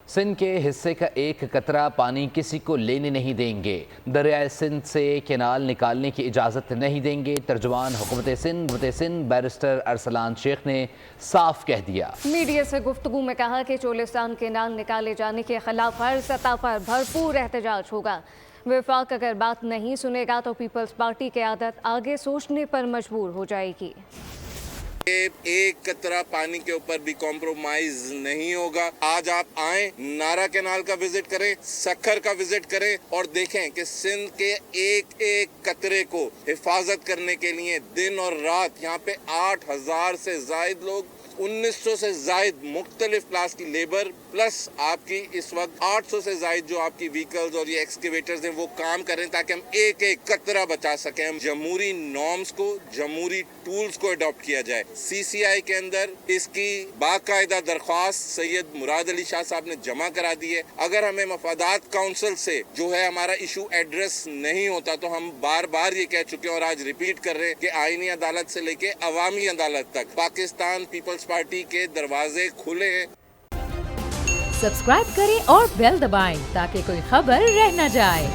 سندھ کے حصے کا ایک قطرہ پانی کسی کو لینے نہیں دیں گے۔ دریائے سندھ سے کینال نکالنے کی اجازت نہیں دیں گے۔ ترجمان حکومت سندھ بیرسٹر ارسلان شیخ نے صاف کہہ دیا۔ میڈیا سے گفتگو میں کہا کہ چولستان کینال نکالے جانے کے خلاف ہر سطح پر بھرپور احتجاج ہوگا۔ وفاق اگر بات نہیں سنے گا تو پیپلز پارٹی قیادت آگے سوچنے پر مجبور ہو جائے گی۔ ایک قطرہ پانی کے اوپر بھی کمپرومائز نہیں ہوگا۔ آج آپ آئیں، نارا کینال کا وزٹ کریں، سکھر کا وزٹ کریں اور دیکھیں کہ سندھ کے ایک ایک قطرے کو حفاظت کرنے کے لیے دن اور رات یہاں پہ 8,000 سے زائد لوگ، 1900 سے زائد مختلف کلاس کی لیبر پلس آپ کی اس وقت 800 سے زائد جو آپ کی وہیکلز اور یہ ایکسکیویٹرز ہیں وہ کام کریں تاکہ ہم ایک ایک قطرہ بچا سکیں۔ ہم جمہوری نارمز کو، جمہوری ٹولز کو اڈاپٹ کیا جائے۔ سی سی آئی کے اندر اس کی باقاعدہ درخواست سید مراد علی شاہ صاحب نے جمع کرا دی ہے۔ اگر ہمیں مفادات کونسل سے جو ہے ہمارا ایشو ایڈریس نہیں ہوتا تو ہم بار بار یہ کہہ چکے ہیں اور آج ریپیٹ کر رہے ہیں کہ آئینی عدالت سے لے کے عوامی عدالت تک پاکستان پیپلز پارٹی کے دروازے کھلے ہیں۔ سبسکرائب کریں اور بیل دبائیں تاکہ کوئی خبر رہ نہ جائے۔